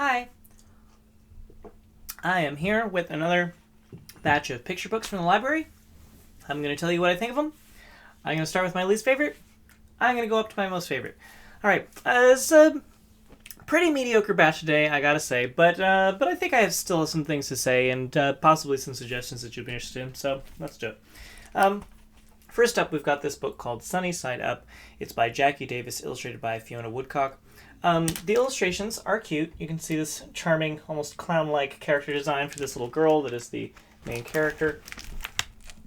Hi, I am here with another batch of picture books from the library. I'm going to tell you what I think of them. I'm going to start with my least favorite. I'm going to go up to my most favorite. All right, it's a pretty mediocre batch today, I gotta say, but I think I still have some things to say and possibly some suggestions that you'd be interested in. So let's do it. First up, we've got this book called Sunny Side Up. It's by Jackie Davis, illustrated by Fiona Woodcock. The illustrations are cute. You can see this charming, almost clown-like character design for this little girl that is the main character.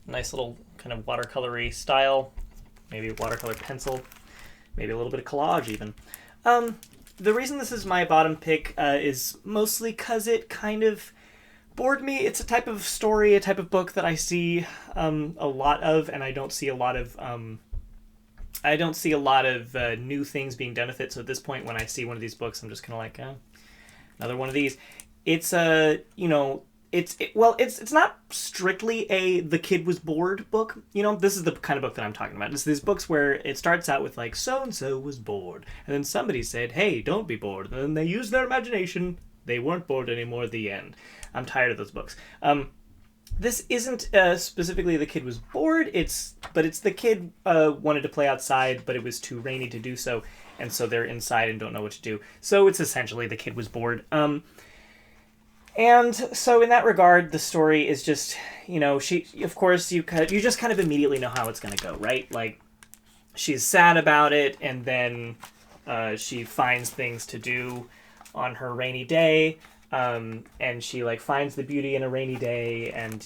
Nice little kind of watercolory style, maybe a watercolor pencil, maybe a little bit of collage even. The reason this is my bottom pick is mostly because it kind of bored me. It's a type of story, a type of book that I see a lot of, and I don't see a lot of new things being done with it. So at this point, when I see one of these books, I'm just kind of like, another one of these. It's it's not strictly a the kid was bored book. This is the kind of book that I'm talking about. It's these books where it starts out with like so and so was bored, and then somebody said, "Hey, don't be bored." And then they used their imagination. They weren't bored anymore. The end. I'm tired of those books. This isn't specifically the kid was bored. It's the kid wanted to play outside, but it was too rainy to do so, and so they're inside and don't know what to do. So it's essentially the kid was bored. And so in that regard, the story is just, she, of course, you just kind of immediately know how it's going to go, right? Like, she's sad about it, and then she finds things to do on her rainy day, and she, finds the beauty in a rainy day, and,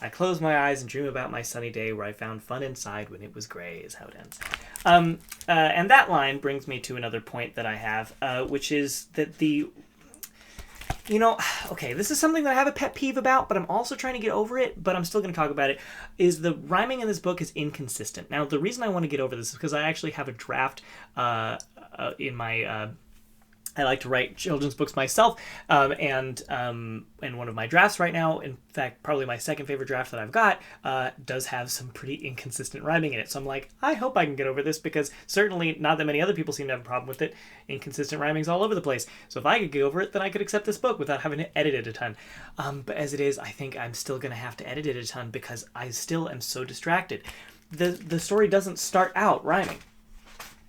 I close my eyes and dream about my sunny day where I found fun inside when it was gray, is how it ends. And that line brings me to another point that I have, which is that okay, this is something that I have a pet peeve about, but I'm also trying to get over it, but I'm still going to talk about it, is the rhyming in this book is inconsistent. Now, the reason I want to get over this is because I actually have a draft in my... I like to write children's books myself, and one of my drafts right now, in fact, probably my second favorite draft that I've got, does have some pretty inconsistent rhyming in it. So I'm like, I hope I can get over this, because certainly not that many other people seem to have a problem with it. Inconsistent rhyming's all over the place. So if I could get over it, then I could accept this book without having to edit it a ton. But as it is, I think I'm still going to have to edit it a ton because I still am so distracted. The story doesn't start out rhyming.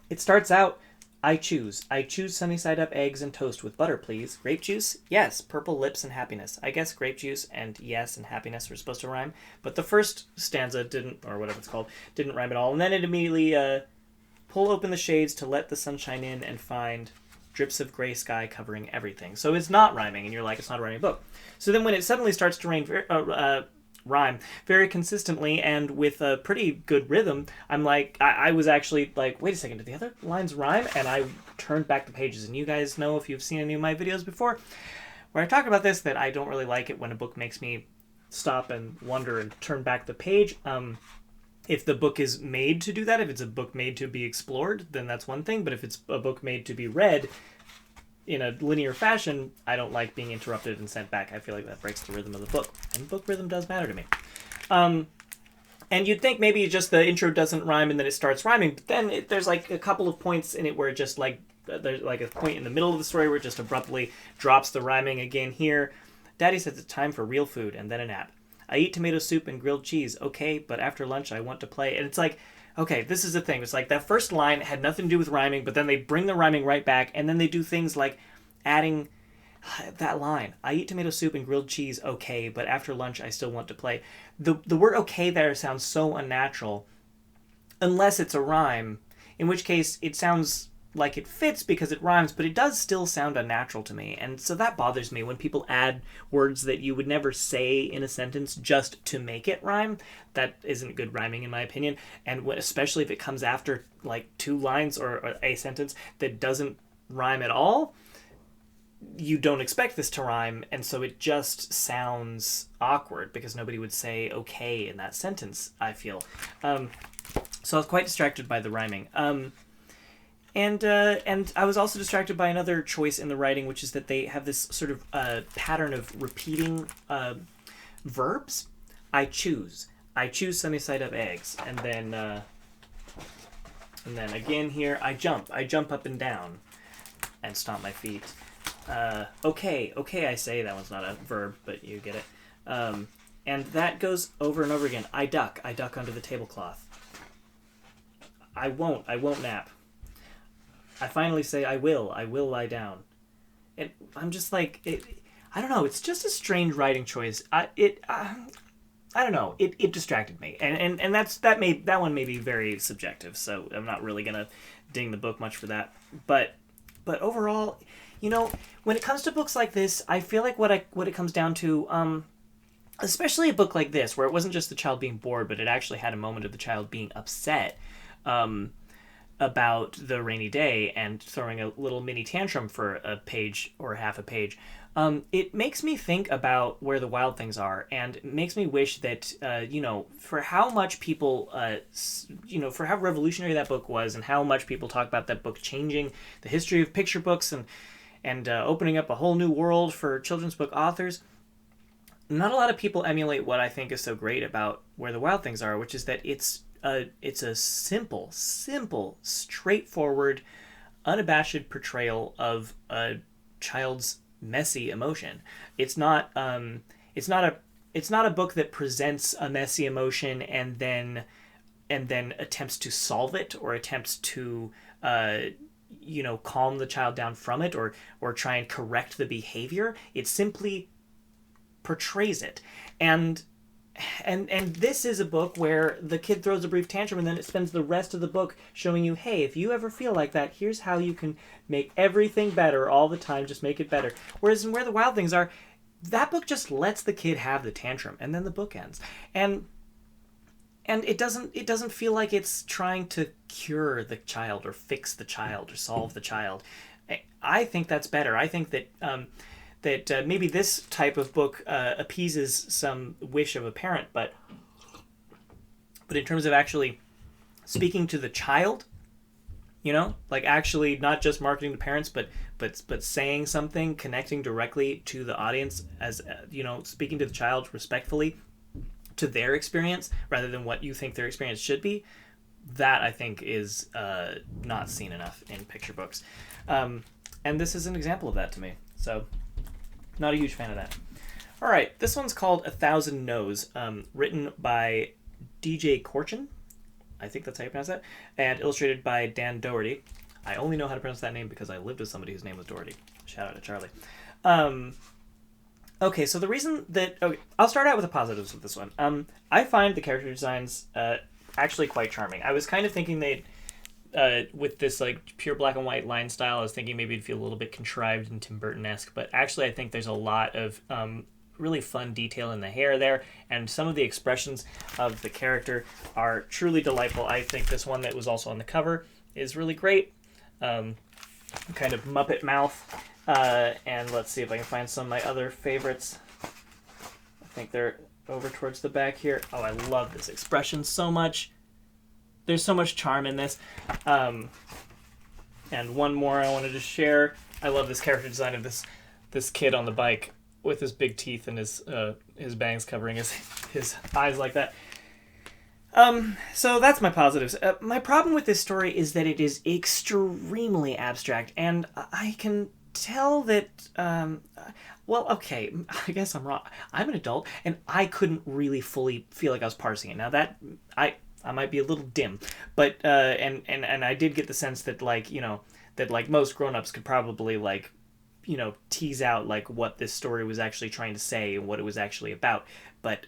It starts out, I choose sunny side up eggs and toast with butter, please. Grape juice? Yes. Purple lips and happiness. I guess grape juice and yes and happiness were supposed to rhyme, but the first stanza didn't, or whatever it's called, didn't rhyme at all. And then it immediately pull open the shades to let the sunshine in and find drips of gray sky covering everything. So it's not rhyming, and you're like, it's not a rhyming book. So then when it suddenly starts to rhyme very consistently and with a pretty good rhythm, I'm like, I was actually like, wait a second, did the other lines rhyme? And I turned back the pages. And you guys know, if you've seen any of my videos before where I talk about this, that I don't really like it when a book makes me stop and wonder and turn back the page. If the book is made to do that, if it's a book made to be explored, then that's one thing. But if it's a book made to be read in a linear fashion, I don't like being interrupted and sent back. I feel like that breaks the rhythm of the book. And book rhythm does matter to me. And you'd think maybe just the intro doesn't rhyme and then it starts rhyming, but then there's like a couple of points in it where it just there's like a point in the middle of the story where it just abruptly drops the rhyming again here. Daddy says it's time for real food and then a nap. I eat tomato soup and grilled cheese. Okay, but after lunch I want to play. And it's like, okay, this is the thing. It's like that first line had nothing to do with rhyming, but then they bring the rhyming right back, and then they do things like adding that line. I eat tomato soup and grilled cheese, okay, but after lunch I still want to play. The word okay there sounds so unnatural, unless it's a rhyme, in which case it sounds like it fits because it rhymes, but it does still sound unnatural to me. And so that bothers me when people add words that you would never say in a sentence just to make it rhyme. That isn't good rhyming in my opinion. And especially if it comes after like two lines or a sentence that doesn't rhyme at all, you don't expect this to rhyme, and so it just sounds awkward because nobody would say okay in that sentence, I feel. So I was quite distracted by the rhyming. And I was also distracted by another choice in the writing, which is that they have this sort of pattern of repeating verbs. I choose sunny side up eggs, and then again here I jump up and down and stomp my feet. Okay, I say. That one's not a verb, but you get it. And that goes over and over again. I duck under the tablecloth. I won't nap. I finally say I will lie down. And I'm just like, I don't know, it's just a strange writing choice. I don't know, it distracted me. And that one may be very subjective, so I'm not really gonna ding the book much for that. But overall, when it comes to books like this, I feel like what it comes down to, especially a book like this, where it wasn't just the child being bored, but it actually had a moment of the child being upset about the rainy day and throwing a little mini tantrum for a page or half a page. It makes me think about where the wild things are, and it makes me wish that, for how much people, for how revolutionary that book was, and how much people talk about that book changing the history of picture books and opening up a whole new world for children's book authors. Not a lot of people emulate what I think is so great about Where the Wild Things Are, which is that it's a simple, straightforward, unabashed portrayal of a child's messy emotion. It's not a book that presents a messy emotion and then attempts to solve it, or attempts to calm the child down from it, or try and correct the behavior. It simply portrays it. And this is a book where the kid throws a brief tantrum, and then it spends the rest of the book showing you, hey, if you ever feel like that, here's how you can make everything better all the time. Just make it better. Whereas in Where the Wild Things Are, that book just lets the kid have the tantrum, and then the book ends. And it doesn't feel like it's trying to cure the child or fix the child or solve the child. I think that's better. I think that maybe this type of book appeases some wish of a parent, but in terms of actually speaking to the child, like actually not just marketing to parents, but saying something, connecting directly to the audience, as speaking to the child respectfully to their experience rather than what you think their experience should be. That, I think, is not seen enough in picture books, and this is an example of that to me. So, not a huge fan of that. All right, this one's called 1,000 No's, written by DJ Corchin. I think that's how you pronounce that. And illustrated by Dan Doherty. I only know how to pronounce that name because I lived with somebody whose name was Doherty. Shout out to Charlie. Okay, so the reason that... Okay, I'll start out with the positives of this one. I find the character designs actually quite charming. I was kind of thinking they'd... with this like pure black and white line style, I was thinking maybe it'd feel a little bit contrived and Tim Burton-esque, but actually I think there's a lot of really fun detail in the hair there, and some of the expressions of the character are truly delightful. I think this one that was also on the cover is really great. Kind of Muppet mouth. And let's see if I can find some of my other favorites. I think they're over towards the back here. Oh, I love this expression so much. There's so much charm in this. And one more I wanted to share. I love this character design of this kid on the bike with his big teeth and his bangs covering his eyes like that. So that's my positives. My problem with this story is that it is extremely abstract, and I can tell that... well, okay, I guess I'm wrong. I'm an adult, and I couldn't really fully feel like I was parsing it. Now that... I might be a little dim, but and I did get the sense that that most grown-ups could probably tease out what this story was actually trying to say and what it was actually about. But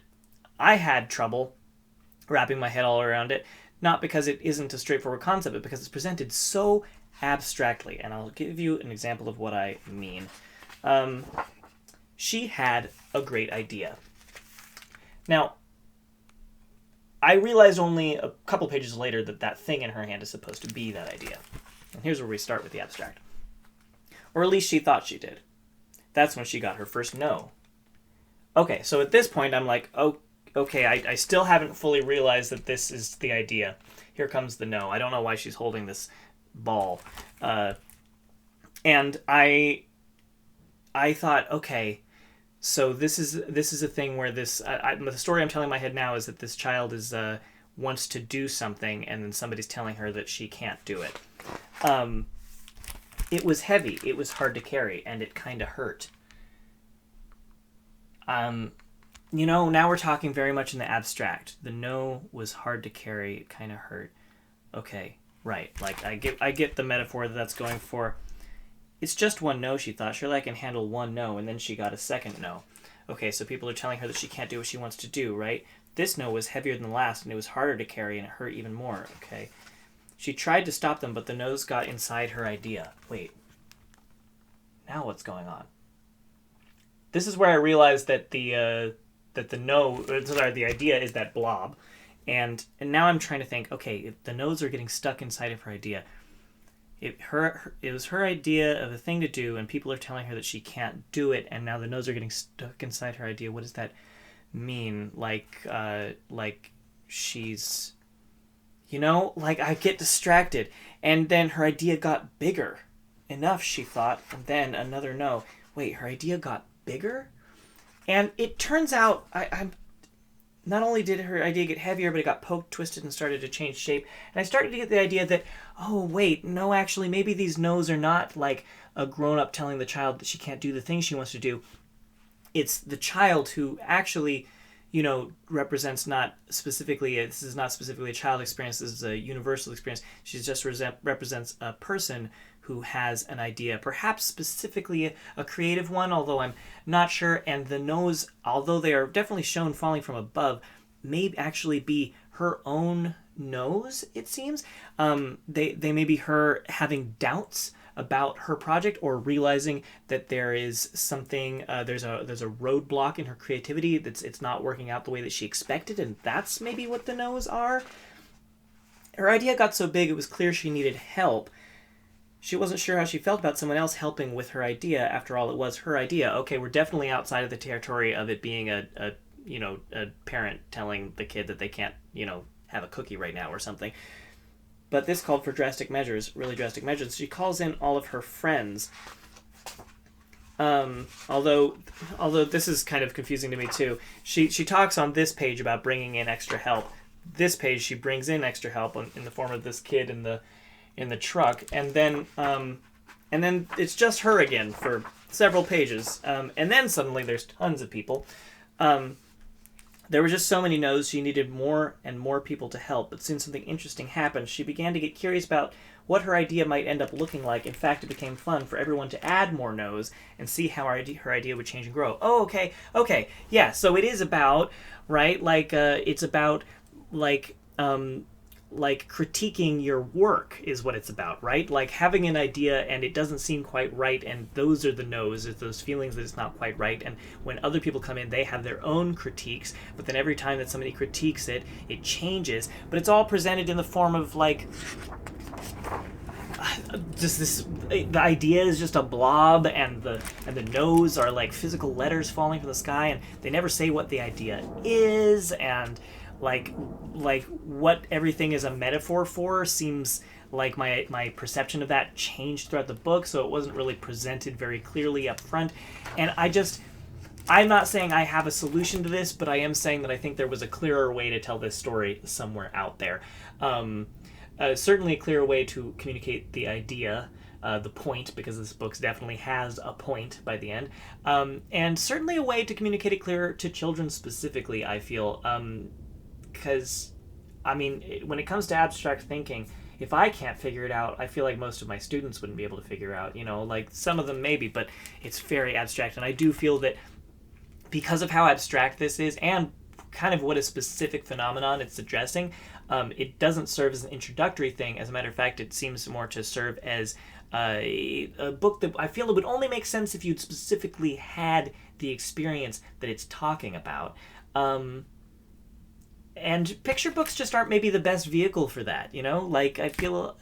I had trouble wrapping my head all around it, not because it isn't a straightforward concept, but because it's presented so abstractly. And I'll give you an example of what I mean. She had a great idea. Now, I realized only a couple pages later that thing in her hand is supposed to be that idea. And here's where we start with the abstract. Or at least she thought she did. That's when she got her first no. Okay, so at this point I'm like, oh, okay, I still haven't fully realized that this is the idea. Here comes the no. I don't know why she's holding this ball. And I thought, okay, so this is a thing where the story I'm telling in my head now is that this child wants to do something, and then somebody's telling her that she can't do it. It was heavy, it was hard to carry, and it kind of hurt. Now we're talking very much in the abstract. The no was hard to carry, it kind of hurt. Okay, right. Like, I get the metaphor that's going for. It's just one no, she thought. Surely I can handle one no, and then she got a second no. Okay, so people are telling her that she can't do what she wants to do, right? This no was heavier than the last, and it was harder to carry, and it hurt even more. Okay. She tried to stop them, but the no's got inside her idea. Wait. Now what's going on? This is where I realized that the idea is that blob, and now I'm trying to think. Okay, if the no's are getting stuck inside of her idea. It was her idea of a thing to do, and people are telling her that she can't do it, and now the no's are getting stuck inside her idea. What does that mean? Like she's, I get distracted, and then her idea got bigger. Enough, she thought, and then another no. Wait, her idea got bigger? And it turns out, I'm not only did her idea get heavier, but it got poked, twisted, and started to change shape. And I started to get the idea that, oh, wait, no, actually, maybe these no's are not like a grown-up telling the child that she can't do the thing she wants to do. It's the child who actually, represents not specifically, this is not specifically a child experience, this is a universal experience. She just represents a person who has an idea, perhaps specifically a creative one, although I'm not sure. And the no's, although they are definitely shown falling from above, may actually be her own no's, it seems. They may be her having doubts about her project, or realizing that there is something, there's a roadblock in her creativity, it's not working out the way that she expected, and that's maybe what the no's are. Her idea got so big it was clear she needed help. She wasn't sure how she felt about someone else helping with her idea. After all, it was her idea. Okay, we're definitely outside of the territory of it being a parent telling the kid that they can't, have a cookie right now or something. But this called for drastic measures, really drastic measures. She calls in all of her friends. Although this is kind of confusing to me too. She talks on this page about bringing in extra help. This page she brings in extra help in the form of this kid in the truck, and then it's just her again for several pages, and then suddenly there's tons of people. There were just so many no's, she needed more and more people to help, but soon something interesting happened. She began to get curious about what her idea might end up looking like. In fact, it became fun for everyone to add more no's and see how her idea would change and grow. Oh, okay, yeah, so it is about, right, it's about, critiquing your work is what it's about, right? Like having an idea and it doesn't seem quite right, and those are the no's, it's those feelings that it's not quite right, and when other people come in, they have their own critiques, but then every time that somebody critiques it, it changes, but it's all presented in the form of the idea is just a blob, and the no's are like physical letters falling from the sky, and they never say what the idea is, and like what everything is a metaphor for seems like my perception of that changed throughout the book, so it wasn't really presented very clearly up front. And I'm not saying I have a solution to this, but I am saying that I think there was a clearer way to tell this story somewhere out there. Certainly a clearer way to communicate the idea, the point, because this book definitely has a point by the end, and certainly a way to communicate it clearer to children specifically, I feel. Because, when it comes to abstract thinking, if I can't figure it out, I feel like most of my students wouldn't be able to figure out, some of them maybe, but it's very abstract. And I do feel that because of how abstract this is, and kind of what a specific phenomenon it's addressing, it doesn't serve as an introductory thing. As a matter of fact, it seems more to serve as a book that I feel it would only make sense if you'd specifically had the experience that it's talking about. And picture books just aren't maybe the best vehicle for that, I feel,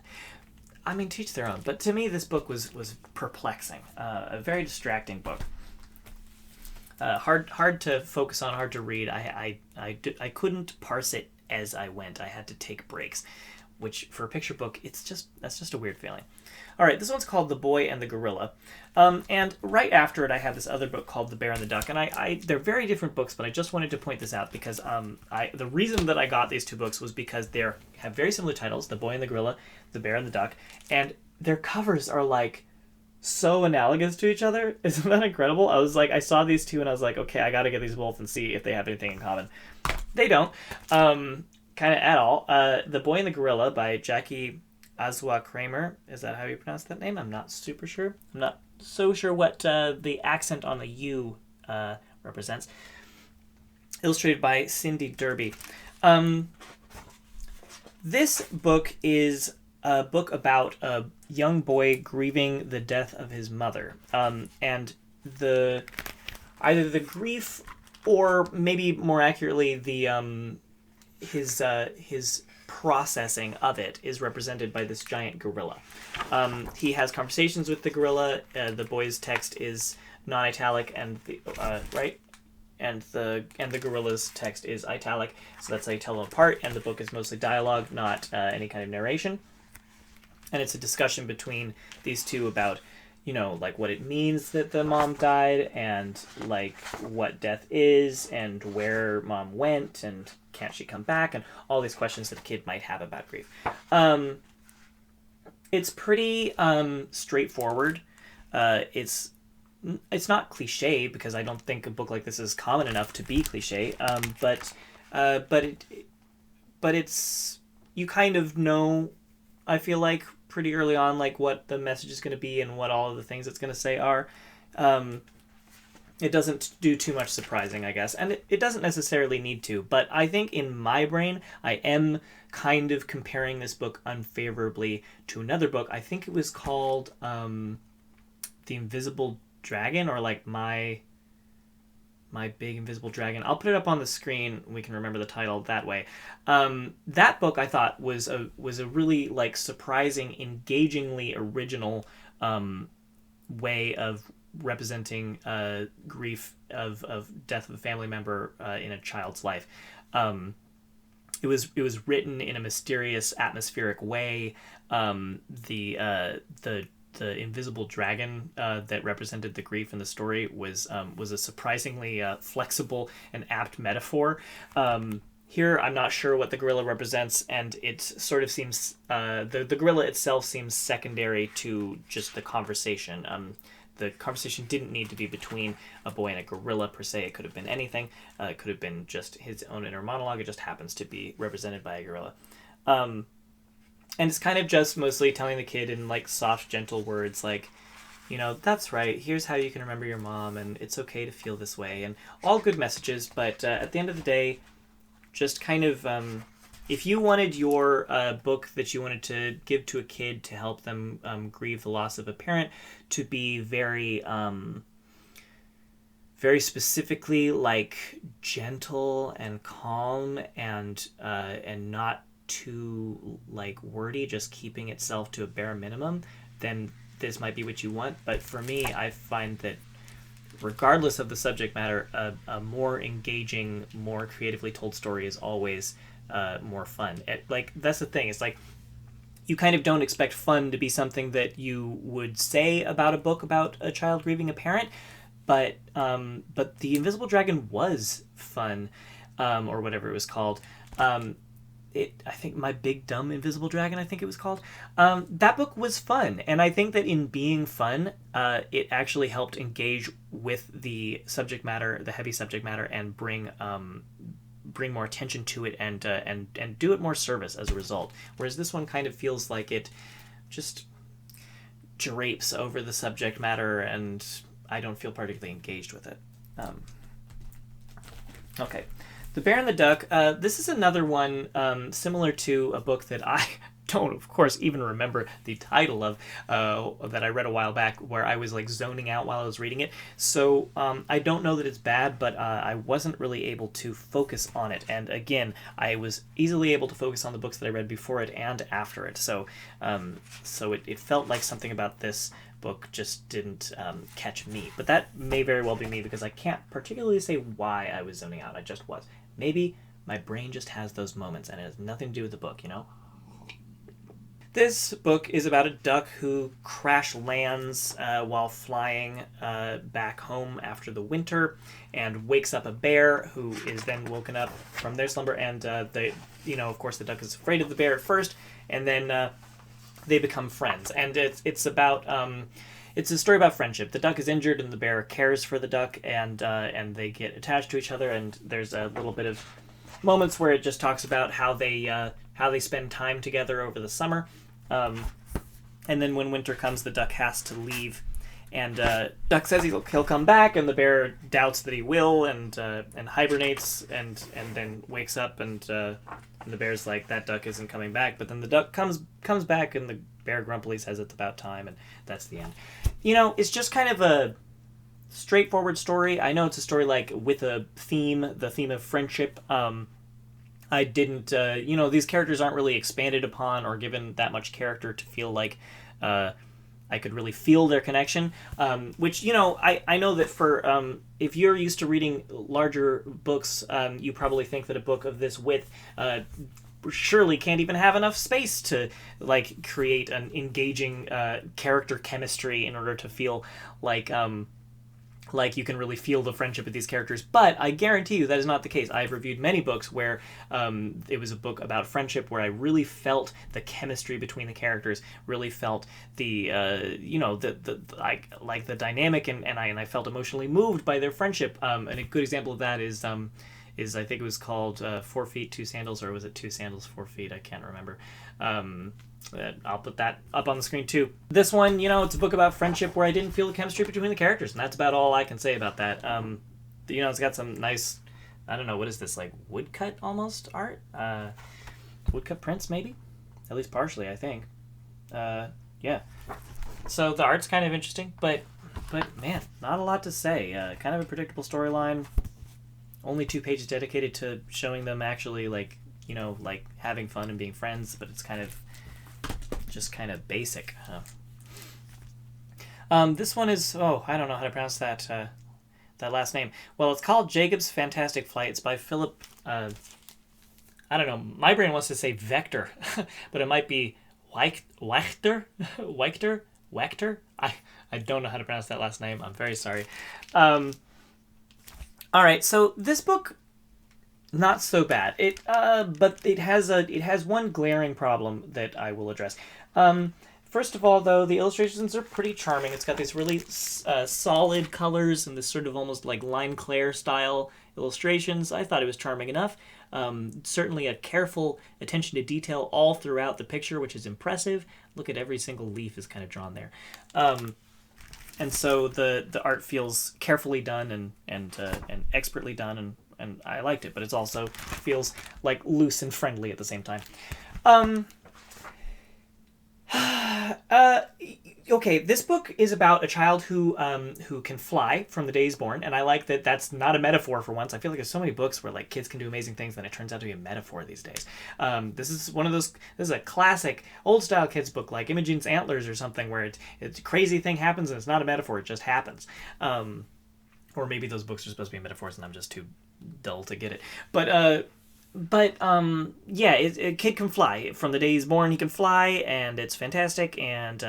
to each their own, but to me this book was perplexing, a very distracting book, hard to focus on, hard to read. I couldn't parse it as I went. I had to take breaks, which for a picture book, that's just a weird feeling. All right, this one's called The Boy and the Gorilla. And right after it, I have this other book called The Bear and the Duck. And they're very different books, but I just wanted to point this out because the reason that I got these two books was because they have very similar titles, The Boy and the Gorilla, The Bear and the Duck, and their covers are like so analogous to each other. Isn't that incredible? I was like, I saw these two and I was like, okay, I gotta get these both and see if they have anything in common. They don't, kind of at all. The Boy and the Gorilla by Jackie Azua Kramer. Is that how you pronounce that name? I'm not super sure. I'm not so sure what the accent on the U represents. Illustrated by Cindy Derby. This book is a book about a young boy grieving the death of his mother, and either the grief or maybe more accurately his processing of it is represented by this giant gorilla. He has conversations with the gorilla. The boy's text is non-italic, and the right. And the gorilla's text is italic, so that's how you tell them apart. And the book is mostly dialogue, not any kind of narration. And it's a discussion between these two about, like what it means that the mom died, and like what death is, and where mom went, and can't she come back, and all these questions that a kid might have about grief. It's pretty straightforward. It's not cliche, because I don't think a book like this is common enough to be cliche. But it's, you kind of know, I feel like pretty early on, like what the message is going to be and what all of the things it's going to say are. It doesn't do too much surprising, I guess, and it doesn't necessarily need to. But I think in my brain, I am kind of comparing this book unfavorably to another book. I think it was called The Invisible Dragon, or like my Big Invisible Dragon. I'll put it up on the screen. We can remember the title that way. That book I thought was a really like surprising, engagingly original way of representing grief of death of a family member in a child's life. It was written in a mysterious, atmospheric way. The invisible dragon that represented the grief in the story was a surprisingly flexible and apt metaphor. Here, I'm not sure what the gorilla represents, and it sort of seems the gorilla itself seems secondary to just the conversation. The conversation didn't need to be between a boy and a gorilla per se. It could have been anything. It could have been just his own inner monologue. It just happens to be represented by a gorilla. And it's kind of just mostly telling the kid in like soft, gentle words, like, that's right, here's how you can remember your mom, and it's okay to feel this way, and all good messages. But at the end of the day, just kind of, if you wanted your book that you wanted to give to a kid to help them grieve the loss of a parent to be very, very specifically like gentle and calm and not too like wordy, just keeping itself to a bare minimum, then this might be what you want. But for me, I find that regardless of the subject matter, a more engaging, more creatively told story is always more fun. That's the thing. It's like you kind of don't expect fun to be something that you would say about a book about a child grieving a parent, but The Invisible Dragon was fun, or whatever it was called. I think My Big Dumb Invisible Dragon, I think it was called. That book was fun, and I think that in being fun, it actually helped engage with the subject matter, the heavy subject matter, and bring more attention to it, and do it more service as a result. Whereas this one kind of feels like it just drapes over the subject matter, and I don't feel particularly engaged with it. Okay. The Bear and the Duck, this is another one similar to a book that I don't, of course, even remember the title of, that I read a while back, where I was like zoning out while I was reading it. So I don't know that it's bad, but I wasn't really able to focus on it. And again, I was easily able to focus on the books that I read before it and after it. So it felt like something about this book just didn't catch me. But that may very well be me, because I can't particularly say why I was zoning out. I just was. Maybe my brain just has those moments, and it has nothing to do with the book, This book is about a duck who crash lands while flying back home after the winter, and wakes up a bear who is then woken up from their slumber. And of course, the duck is afraid of the bear at first, and then they become friends. And it's about it's a story about friendship. The duck is injured, and the bear cares for the duck, and they get attached to each other. And there's a little bit of moments where it just talks about how they spend time together over the summer. And then when winter comes, the duck has to leave. And Duck says he'll come back, and the bear doubts that he will, and hibernates, and then wakes up, and the bear's like, that duck isn't coming back. But then the duck comes back, and the bear grumpily says it's about time, and that's the end. It's just kind of a straightforward story. I know it's a story like with a theme, the theme of friendship. I didn't, these characters aren't really expanded upon or given that much character to feel like I could really feel their connection, which, I know that for, if you're used to reading larger books, you probably think that a book of this width surely can't even have enough space to, create an engaging character chemistry in order to feel like you can really feel the friendship of these characters. But I guarantee you that is not the case. I've reviewed many books where it was a book about friendship where I really felt the chemistry between the characters, really felt the the dynamic, and I felt emotionally moved by their friendship. And a good example of that is I think it was called 4 Feet, 2 Sandals, or was it 2 Sandals, 4 Feet? I can't remember. I'll put that up on the screen too. This one, it's a book about friendship where I didn't feel the chemistry between the characters, and that's about all I can say about that. It's got some nice, I don't know, what is this, like woodcut almost art? Woodcut prints, maybe? At least partially, I think. Yeah. So the art's kind of interesting, but man, not a lot to say. Kind of a predictable storyline. Only 2 pages dedicated to showing them actually, having fun and being friends, but it's kind of basic. This one is, I don't know how to pronounce that last name. Well, it's called Jacob's Fantastic Flight. It's by Philip, I don't know, my brain wants to say Vector, but it might be Wachter? I don't know how to pronounce that last name. I'm very sorry. All right, so this book, not so bad. But it has one glaring problem that I will address. First of all, though, the illustrations are pretty charming. It's got these really solid colors and this sort of almost like Line Claire style illustrations. I thought it was charming enough. Certainly a careful attention to detail all throughout the picture, which is impressive. Look at every single leaf is kind of drawn there. And so the art feels carefully done and expertly done, and I liked it, but it also feels like loose and friendly at the same time. Okay, this book is about a child who can fly from the day he's born, and I like that that's not a metaphor for once. I feel like there's so many books where kids can do amazing things, then it turns out to be a metaphor these days. This is one of those. This is a classic old style kids book like Imogen's Antlers or something, where it's a crazy thing happens and it's not a metaphor; it just happens. Or maybe those books are supposed to be metaphors and I'm just too dull to get it. Yeah, a kid can fly. From the day he's born, he can fly, and it's fantastic. And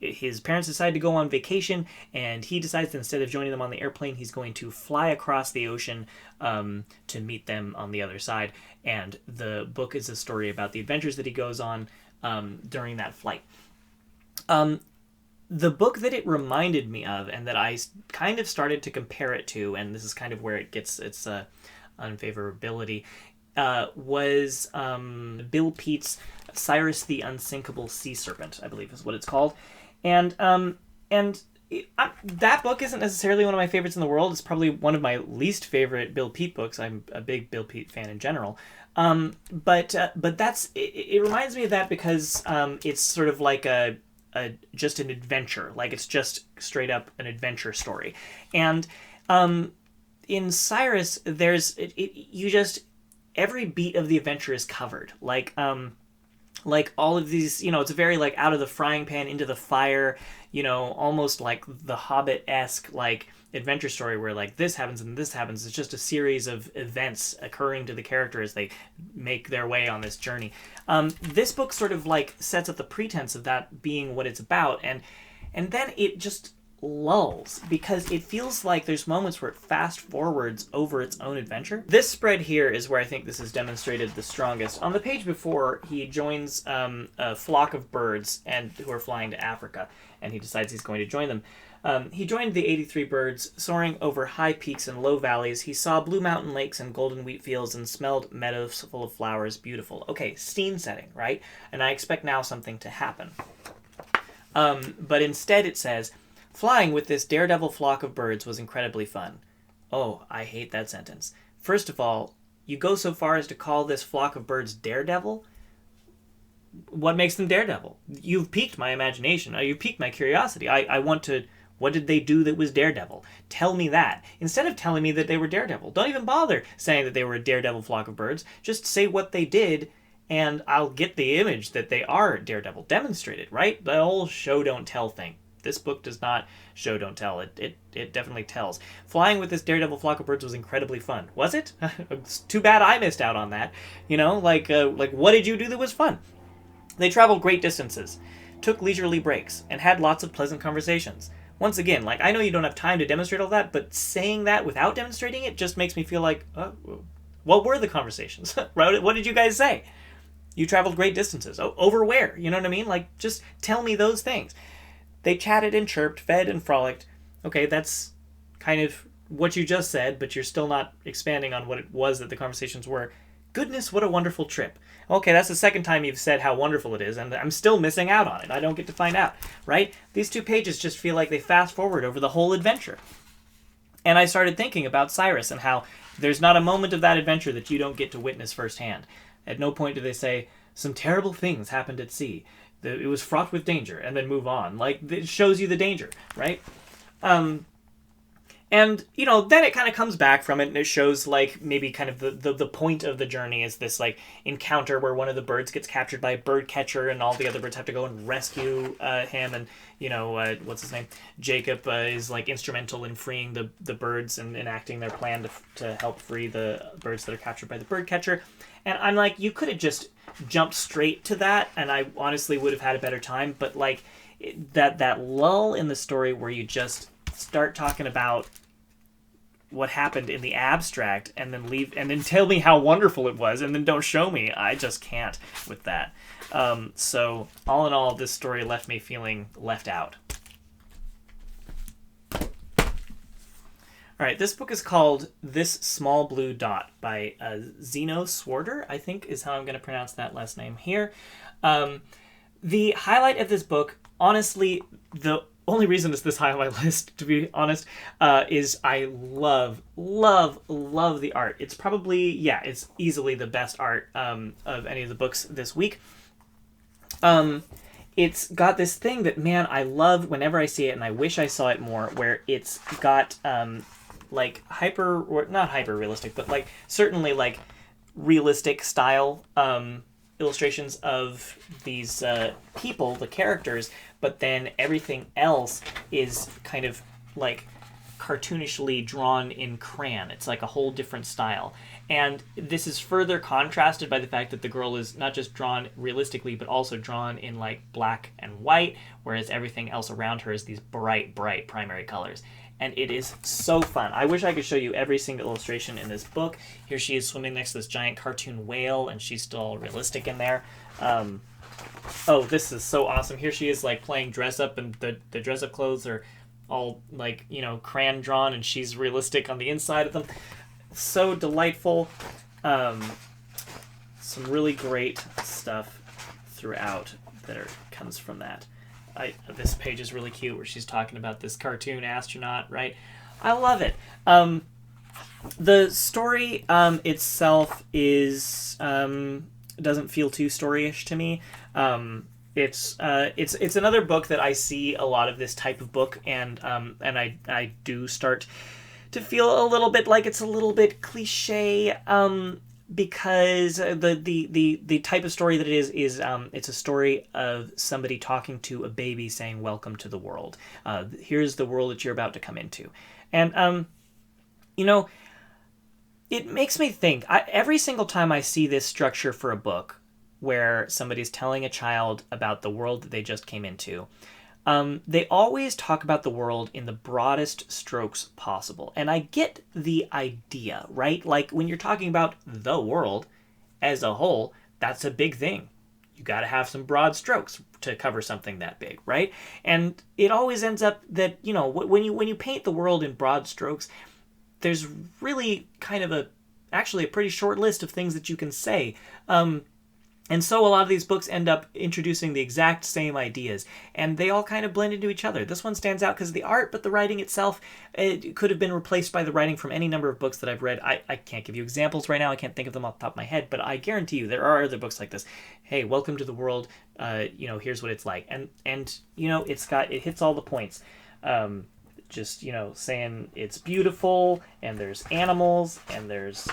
his parents decide to go on vacation, and he decides that instead of joining them on the airplane, he's going to fly across the ocean to meet them on the other side. And the book is a story about the adventures that he goes on during that flight. The book that it reminded me of, and that I kind of started to compare it to, and this is kind of where it gets its unfavorability, was Bill Peet's Cyrus the Unsinkable Sea Serpent, I believe is what it's called. And that book isn't necessarily one of my favorites in the world. It's probably one of my least favorite Bill Peet books. I'm a big Bill Peet fan in general. But that's it reminds me of that because it's sort of like just an adventure. Like it's just straight up an adventure story. And in Cyrus, there's every beat of the adventure is covered. Like all of these, it's a very out of the frying pan into the fire, almost like the Hobbit-esque adventure story where this happens and this happens. It's just a series of events occurring to the character as they make their way on this journey. This book sort of sets up the pretense of that being what it's about, and then it just lulls, because it feels like there's moments where it fast forwards over its own adventure. This spread here is where I think this is demonstrated the strongest. On the page before, he joins a flock of birds who are flying to Africa, and he decides he's going to join them. He joined the 83 birds, soaring over high peaks and low valleys. He saw blue mountain lakes and golden wheat fields and smelled meadows full of flowers. Beautiful. Okay, scene setting, right? And I expect now something to happen. But instead it says, flying with this daredevil flock of birds was incredibly fun. Oh, I hate that sentence. First of all, you go so far as to call this flock of birds daredevil? What makes them daredevil? You've piqued my imagination. You've piqued my curiosity. I want to... What did they do that was daredevil? Tell me that. Instead of telling me that they were daredevil, don't even bother saying that they were a daredevil flock of birds. Just say what they did, and I'll get the image that they are daredevil demonstrated, right? The whole show don't tell thing. This book does not show don't tell. It definitely tells. Flying with this daredevil flock of birds was incredibly fun. Was it? It's too bad I missed out on that. You know, like what did you do that was fun? They traveled great distances, took leisurely breaks, and had lots of pleasant conversations. Once again, like, I know you don't have time to demonstrate all that, but saying that without demonstrating it just makes me feel like, what were the conversations? What did you guys say? You traveled great distances. Over where? You know what I mean? Like, just tell me those things. They chatted and chirped, fed and frolicked. Okay, that's kind of what you just said, but you're still not expanding on what it was that the conversations were. Goodness, what a wonderful trip. Okay, that's the second time you've said how wonderful it is, and I'm still missing out on it. I don't get to find out, right? These 2 pages just feel like they fast forward over the whole adventure. And I started thinking about Cyrus and how there's not a moment of that adventure that you don't get to witness firsthand. At no point do they say, some terrible things happened at sea. It was fraught with danger, and then move on. Like, it shows you the danger, right? And, you know, then it kind of comes back from it, and it shows, like, maybe kind of the point of the journey is this, like, encounter where one of the birds gets captured by a bird catcher, and all the other birds have to go and rescue him, and, you know, what's his name? Jacob is, like, instrumental in freeing the birds and enacting their plan to help free the birds that are captured by the bird catcher. And I'm like, you could have just jumped straight to that, and I honestly would have had a better time, but, like, that lull in the story where you just start talking about what happened in the abstract and then leave and then tell me how wonderful it was and then don't show me. I just can't with that. So all in all, this story left me feeling left out. All right, this book is called This Small Blue Dot by Zeno Swarter, I think is how I'm going to pronounce that last name here. The highlight of this book, honestly, the only reason it's this high on my list, to be honest, is I love the art. It's probably, it's easily the best art of any of the books this week. It's got this thing that, man, I love whenever I see it, and I wish I saw it more, where it's got, like, not hyper realistic, but, like, certainly, like, realistic style illustrations of these people, the characters, but then everything else is kind of like cartoonishly drawn in crayon. It's like a whole different style. And this is further contrasted by the fact that the girl is not just drawn realistically, but also drawn in like black and white, whereas everything else around her is these bright primary colors. And it is so fun. I wish I could show you every single illustration in this book. Here she is swimming next to this giant cartoon whale, and she's still realistic in there. Oh, this is so awesome. Here she is, like, playing dress-up, and the dress-up clothes are all, like, you know, crayon drawn, and she's realistic on the inside of them. So delightful. Some really great stuff throughout that comes from that. This page is really cute where she's talking about this cartoon astronaut, right? I love it. The story itself is doesn't feel too storyish to me. It's another book that I see a lot of this type of book, and I do start to feel a little bit like it's a little bit cliche. Because the type of story that it is it's a story of somebody talking to a baby saying, welcome to the world. Here's the world that you're about to come into. And, you know, it makes me think, every single time I see this structure for a book where somebody's telling a child about the world that they just came into, they always talk about the world in the broadest strokes possible. And I get the idea, right? Like when you're talking about the world as a whole, that's a big thing. You got to have some broad strokes to cover something that big, right? And it always ends up that, when you paint the world in broad strokes, there's really kind of actually a pretty short list of things that you can say. And so a lot of these books end up introducing the exact same ideas, and they all kind of blend into each other. This one stands out because of the art, but the writing itself, it could have been replaced by the writing from any number of books that I've read. I can't give you examples right now. I can't think of them off the top of my head, but I guarantee you there are other books like this. Hey, welcome to the world. Here's what it's like. And it hits all the points. Saying it's beautiful, and there's animals, and there's,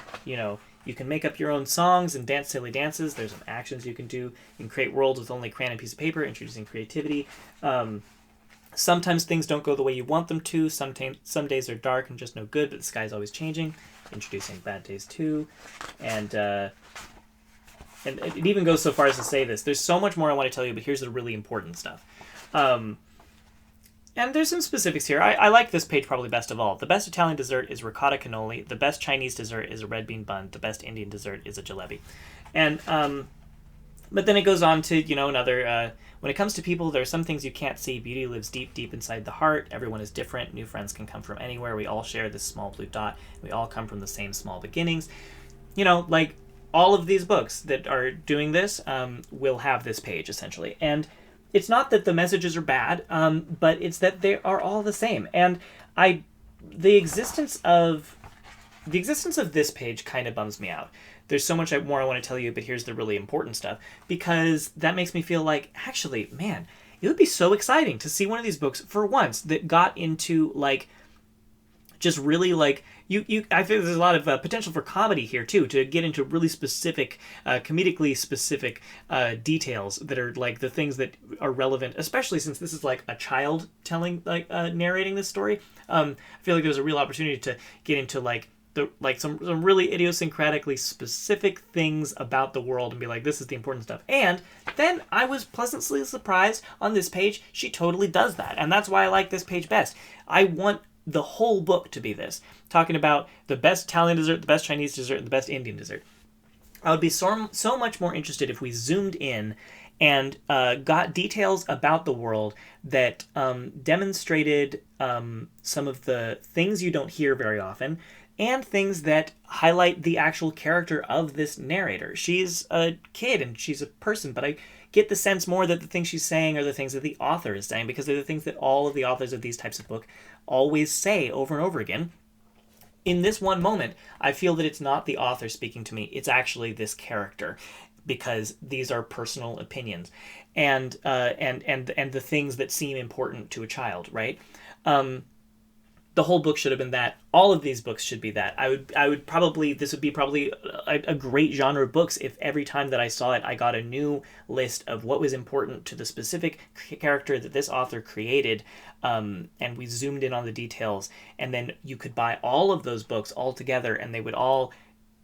you can make up your own songs and dance silly dances. There's some actions you can do. You can create worlds with only crayon and piece of paper, introducing creativity. Sometimes things don't go the way you want them to. Some days are dark and just no good, but the sky's always changing. Introducing bad days too. And it even goes so far as to say this. There's so much more I want to tell you, but here's the really important stuff. And there's some specifics here. I like this page probably best of all. The best Italian dessert is ricotta cannoli. The best Chinese dessert is a red bean bun. The best Indian dessert is a jalebi. And but then it goes on to, another... when it comes to people, there are some things you can't see. Beauty lives deep, deep inside the heart. Everyone is different. New friends can come from anywhere. We all share this small blue dot. We all come from the same small beginnings. Like all of these books that are doing this will have this page, essentially. And it's not that the messages are bad, but it's that they are all the same. And the existence of this page kind of bums me out. There's so much more I want to tell you, but here's the really important stuff, because that makes me feel like, actually, man, it would be so exciting to see one of these books for once that got into just really I think there's a lot of potential for comedy here too, to get into really specific, comedically specific details that are the things that are relevant, especially since this is a child telling, narrating this story. I feel like there's a real opportunity to get into some really idiosyncratically specific things about the world and be like, this is the important stuff. And then I was pleasantly surprised on this page. She totally does that, and that's why I like this page best. I want the whole book to be this, talking about the best Italian dessert, the best Chinese dessert, and the best Indian dessert. I would be so much more interested if we zoomed in and got details about the world that demonstrated some of the things you don't hear very often, and things that highlight the actual character of this narrator. She's a kid and she's a person, but I get the sense more that the things she's saying are the things that the author is saying, because they're the things that all of the authors of these types of book always say over and over again. In this one moment, I feel that it's not the author speaking to me, it's actually this character, because these are personal opinions and the things that seem important to a child, right? The whole book should have been that. All of these books should be that. This would be probably a great genre of books if every time that I saw it, I got a new list of what was important to the specific character that this author created, and we zoomed in on the details, and then you could buy all of those books all together, and they would all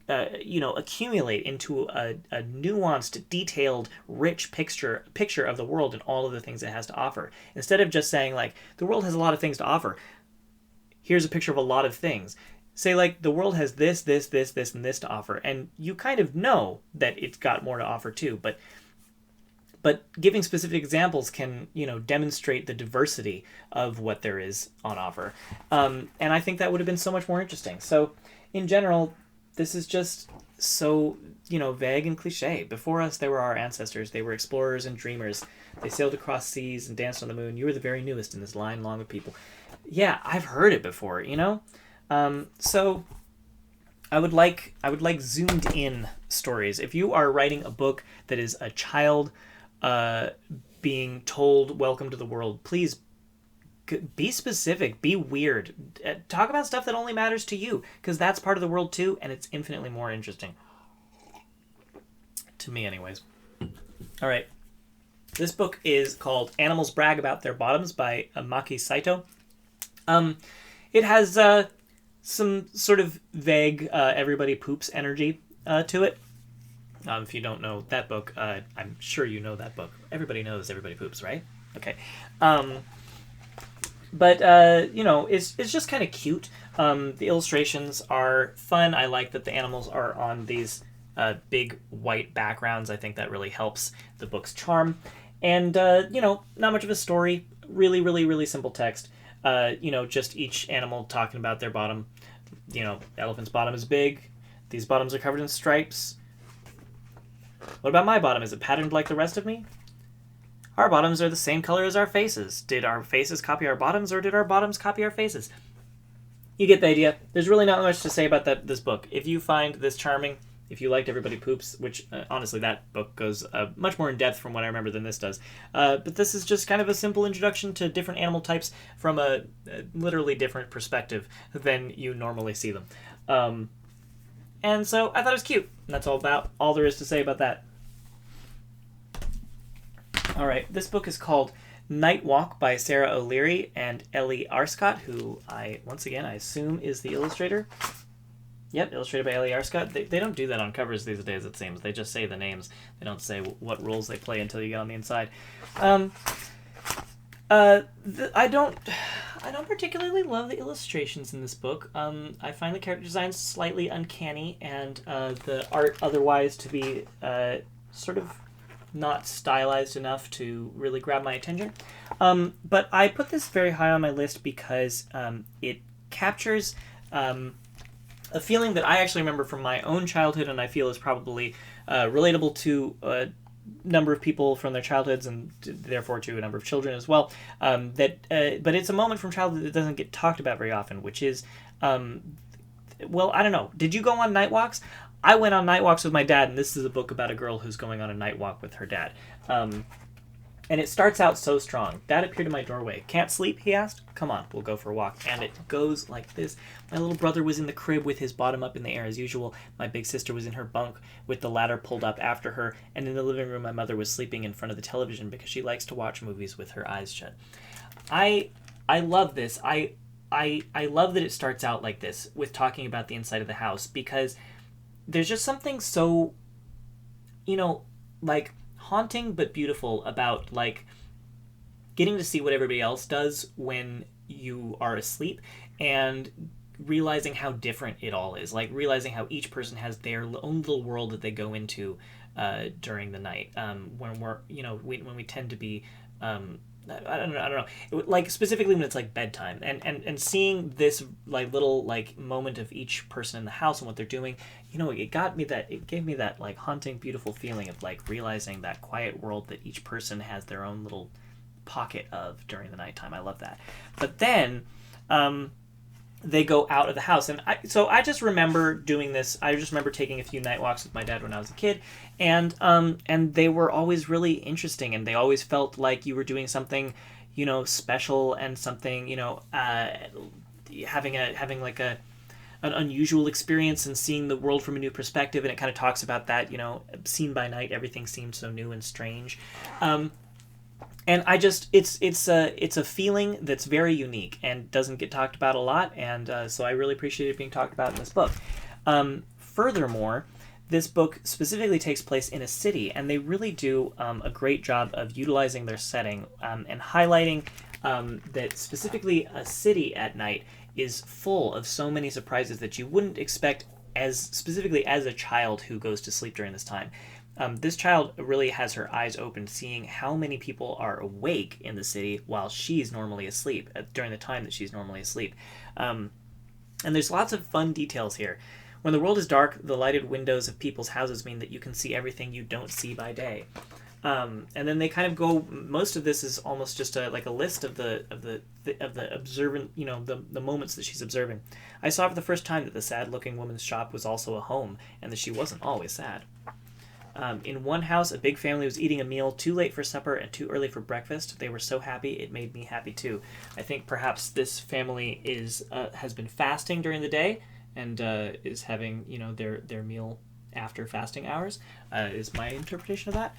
accumulate into a nuanced, detailed, rich picture of the world and all of the things it has to offer. Instead of just saying, the world has a lot of things to offer. Here's a picture of a lot of things. Say, the world has this, this, this, this, and this to offer. And you kind of know that it's got more to offer too. But giving specific examples can, demonstrate the diversity of what there is on offer. And I think that would have been so much more interesting. So, in general, this is just so, vague and cliche. Before us, there were our ancestors. They were explorers and dreamers. They sailed across seas and danced on the moon. You were the very newest in this line long of people. Yeah, I've heard it before, So I would like zoomed in stories. If you are writing a book that is a child being told welcome to the world, please be specific, be weird. Talk about stuff that only matters to you, because that's part of the world too, and it's infinitely more interesting. To me, anyways. All right. This book is called Animals Brag About Their Bottoms by Maki Saito. It has some sort of vague everybody poops energy to it. If you don't know that book, I'm sure you know that book. Everybody knows Everybody Poops, right? Okay. Um, but it's just kind of cute. The illustrations are fun. I like that the animals are on these big white backgrounds. I think that really helps the book's charm. And not much of a story. Really, really, really simple text. Just each animal talking about their bottom. Elephant's bottom is big. These bottoms are covered in stripes. What about my bottom? Is it patterned like the rest of me? Our bottoms are the same color as our faces. Did our faces copy our bottoms, or did our bottoms copy our faces? You get the idea. There's really not much to say about this book. If you find this charming, if you liked Everybody Poops, which honestly that book goes much more in depth from what I remember than this does, but this is just kind of a simple introduction to different animal types from a literally different perspective than you normally see them. And so I thought it was cute. And that's all there is to say about that. All right, this book is called Night Walk by Sarah O'Leary and Ellie Arscott, who I assume is the illustrator. Yep, illustrated by Ellie Arscott. They don't do that on covers these days, it seems. They just say the names. They don't say what roles they play until you get on the inside. I don't particularly love the illustrations in this book. I find the character designs slightly uncanny, and the art otherwise to be sort of not stylized enough to really grab my attention. But I put this very high on my list because it captures a feeling that I actually remember from my own childhood, and I feel is probably relatable to a number of people from their childhoods, and therefore to a number of children as well. But it's a moment from childhood that doesn't get talked about very often, which is, I don't know. Did you go on night walks? I went on night walks with my dad, and this is a book about a girl who's going on a night walk with her dad. And it starts out so strong. Dad appeared in my doorway. Can't sleep, he asked. Come on, we'll go for a walk. And it goes like this. My little brother was in the crib with his bottom up in the air as usual. My big sister was in her bunk with the ladder pulled up after her. And in the living room, my mother was sleeping in front of the television because she likes to watch movies with her eyes shut. I love this. I love that it starts out like this with talking about the inside of the house, because there's just something so, like, haunting but beautiful about, like, getting to see what everybody else does when you are asleep, and realizing how different it all is, like realizing how each person has their own little world that they go into during the night, when we're when we tend to be I don't know, like specifically when it's like bedtime, and seeing this like little like moment of each person in the house and what they're doing, it gave me that like haunting, beautiful feeling of like realizing that quiet world that each person has their own little pocket of during the nighttime. I love that. But then they go out of the house, and I just remember doing this. I just remember taking a few night walks with my dad when I was a kid, and they were always really interesting, and they always felt like you were doing something, special, and something, having like an unusual experience and seeing the world from a new perspective. And it kind of talks about that, seen by night, everything seemed so new and strange. And I just, it's a feeling that's very unique and doesn't get talked about a lot, and so I really appreciate it being talked about in this book. Furthermore, this book specifically takes place in a city, and they really do a great job of utilizing their setting and highlighting that specifically a city at night is full of so many surprises that you wouldn't expect specifically as a child who goes to sleep during this time. This child really has her eyes open, seeing how many people are awake in the city while she's normally asleep, during the time that she's normally asleep. And there's lots of fun details here. When the world is dark, the lighted windows of people's houses mean that you can see everything you don't see by day. And then they kind of go. Most of this is almost just a list of the observant, the moments that she's observing. I saw for the first time that the sad-looking woman's shop was also a home, and that she wasn't always sad. In one house, a big family was eating a meal too late for supper and too early for breakfast. They were so happy, it made me happy too. I think perhaps this family has been fasting during the day and is having their meal after fasting hours. Is my interpretation of that.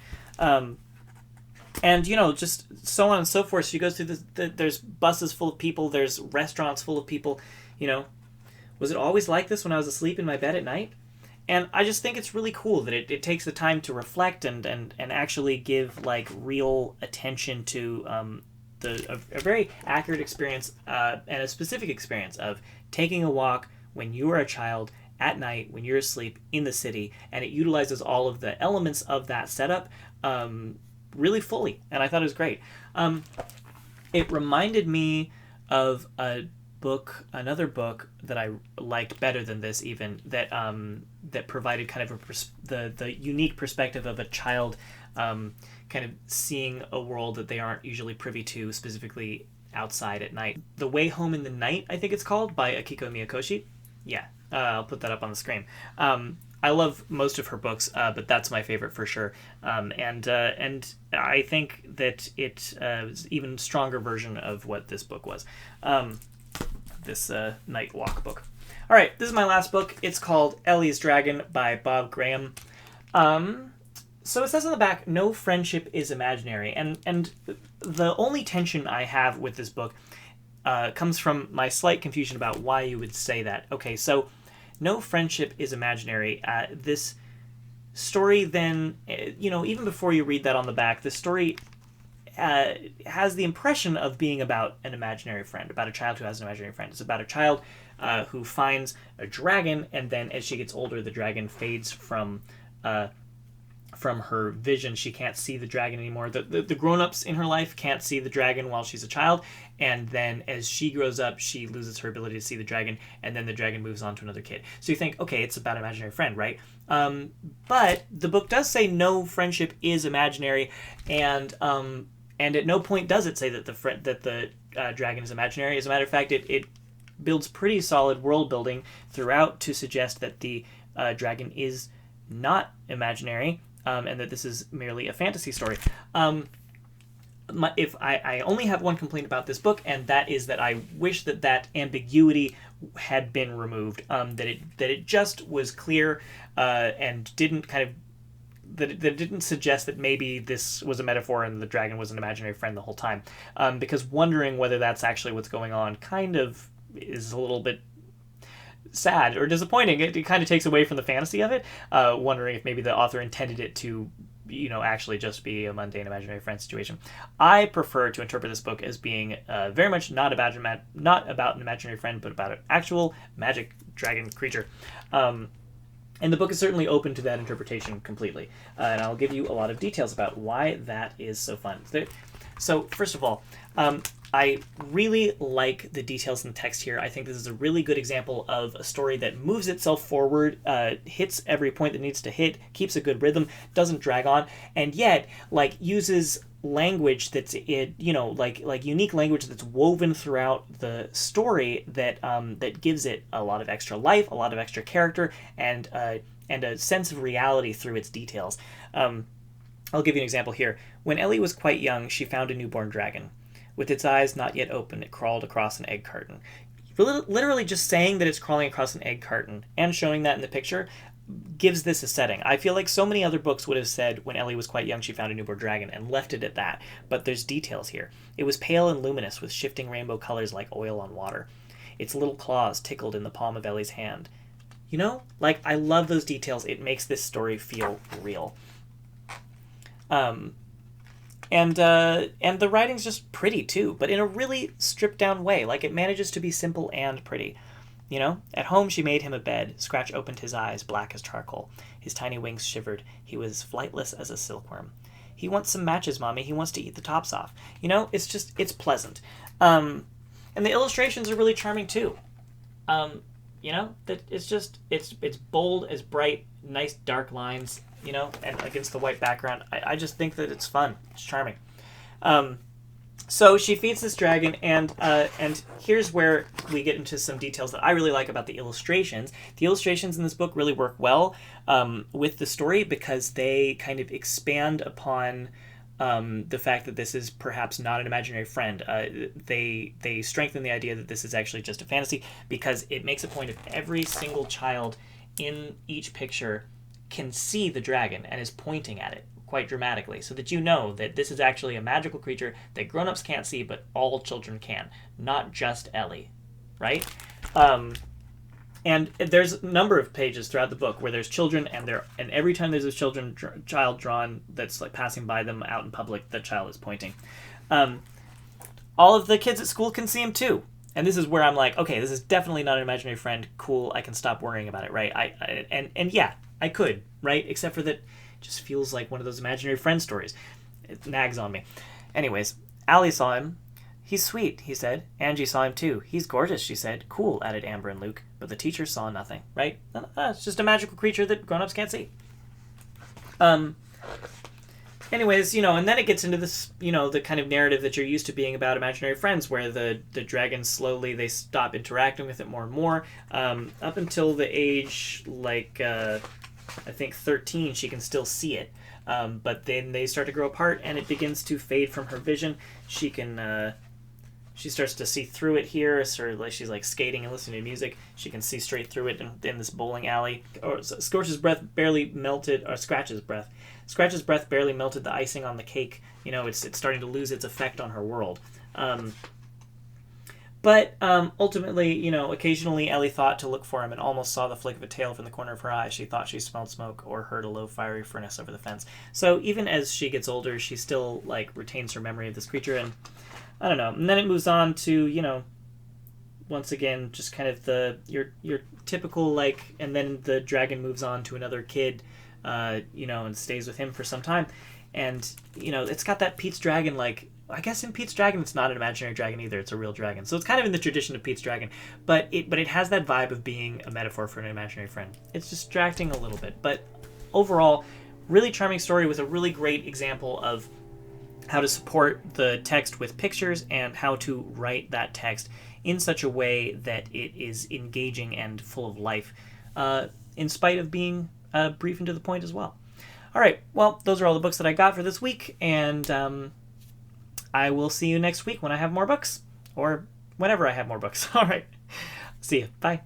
And just so on and so forth. She goes through there's buses full of people. There's restaurants full of people. Was it always like this when I was asleep in my bed at night? And I just think it's really cool that it takes the time to reflect and actually give like real attention to a very accurate experience and a specific experience of taking a walk when you are a child at night when you're asleep in the city, and it utilizes all of the elements of that setup really fully, and I thought it was great. It reminded me of another book that I liked better than this, even that provided kind of the unique perspective of a child kind of seeing a world that they aren't usually privy to, specifically outside at night. The Way Home in the Night, I think it's called, by Akiko Miyakoshi. Yeah, I'll put that up on the screen. I love most of her books, but that's my favorite for sure. And I think that it is an even stronger version of what this book was. This Night Walk book. All right, this is my last book. It's called Ellie's Dragon by Bob Graham. So it says on the back, no friendship is imaginary. And the only tension I have with this book comes from my slight confusion about why you would say that. Okay, so no friendship is imaginary. This story then, even before you read that on the back, the story has the impression of being about an imaginary friend, about a child who has an imaginary friend. It's about a child who finds a dragon, and then as she gets older, the dragon fades from her vision. She can't see the dragon anymore. The grown-ups in her life can't see the dragon while she's a child, and then as she grows up, she loses her ability to see the dragon, and then the dragon moves on to another kid. So you think, okay, it's about an imaginary friend, right? But the book does say no friendship is imaginary, and at no point does it say that the dragon is imaginary. As a matter of fact, it builds pretty solid world building throughout to suggest that the dragon is not imaginary, and that this is merely a fantasy story. If I only have one complaint about this book, and that is that I wish that ambiguity had been removed. That it just was clear and didn't that it didn't suggest that maybe this was a metaphor and the dragon was an imaginary friend the whole time. Because wondering whether that's actually what's going on kind of is a little bit sad or disappointing. It kind of takes away from the fantasy of it, wondering if maybe the author intended it to actually just be a mundane imaginary friend situation. I prefer to interpret this book as being very much not about an imaginary friend, but about an actual magic dragon creature. And the book is certainly open to that interpretation completely. And I'll give you a lot of details about why that is so fun. So first of all, I really like the details in the text here. I think this is a really good example of a story that moves itself forward, hits every point that needs to hit, keeps a good rhythm, doesn't drag on, and yet uses language that's unique language that's woven throughout the story that gives it a lot of extra life, a lot of extra character, and a sense of reality through its details. I'll give you an example here. When Ellie was quite young, she found a newborn dragon. With its eyes not yet open, it crawled across an egg carton. Literally just saying that it's crawling across an egg carton and showing that in the picture gives this a setting. I feel like so many other books would have said when Ellie was quite young she found a newborn dragon and left it at that, but there's details here. It was pale and luminous with shifting rainbow colors like oil on water. Its little claws tickled in the palm of Ellie's hand. I love those details. It makes this story feel real. And the writing's just pretty too, but in a really stripped down way. It manages to be simple and pretty. At home she made him a bed. Scratch opened his eyes, black as charcoal. His tiny wings shivered. He was flightless as a silkworm. He wants some matches, Mommy. He wants to eat the tops off. It's pleasant. And the illustrations are really charming too. That it's bold, it's bright, nice dark lines, and against the white background. I just think that it's fun. It's charming. So she feeds this dragon, and here's where we get into some details that I really like about the illustrations. The illustrations in this book really work well with the story because they kind of expand upon the fact that this is perhaps not an imaginary friend. They strengthen the idea that this is actually just a fantasy because it makes a point of every single child in each picture can see the dragon and is pointing at it quite dramatically, so that that this is actually a magical creature that grown-ups can't see, but all children can, not just Ellie, right? And there's a number of pages throughout the book where there's children, and every time there's a child drawn that's like passing by them out in public, the child is pointing. All of the kids at school can see him too. And this is where I'm like, okay, this is definitely not an imaginary friend. Cool, I can stop worrying about it, right? And yeah, I could, right? Except for that it just feels like one of those imaginary friend stories. It nags on me. Anyways, Allie saw him. He's sweet, he said. Angie saw him too. He's gorgeous, she said. Cool, added Amber and Luke. But the teacher saw nothing, right? It's just a magical creature that grown-ups can't see. Anyways, and then it gets into this, the kind of narrative that you're used to being about imaginary friends, where the dragons slowly, they stop interacting with it more and more. Up until the age, I think 13, she can still see it. But then they start to grow apart, and it begins to fade from her vision. She starts to see through it here, sort of like she's like skating and listening to music. She can see straight through it in this bowling alley. Scratch's breath barely melted the icing on the cake. It's starting to lose its effect on her world. But ultimately, occasionally Ellie thought to look for him and almost saw the flick of a tail from the corner of her eye. She thought she smelled smoke or heard a low fiery furnace over the fence. So even as she gets older, she still retains her memory of this creature, and I don't know. And then it moves on to, once again, just kind of your typical and then the dragon moves on to another kid, and stays with him for some time. And, it's got that Pete's Dragon, I guess in Pete's Dragon it's not an imaginary dragon either, it's a real dragon. So it's kind of in the tradition of Pete's Dragon, but it has that vibe of being a metaphor for an imaginary friend. It's distracting a little bit, but overall, really charming story with a really great example of how to support the text with pictures and how to write that text in such a way that it is engaging and full of life, in spite of being brief and to the point as well. All right, well, those are all the books that I got for this week, and I will see you next week when I have more books, or whenever I have more books. All right, see you. Bye.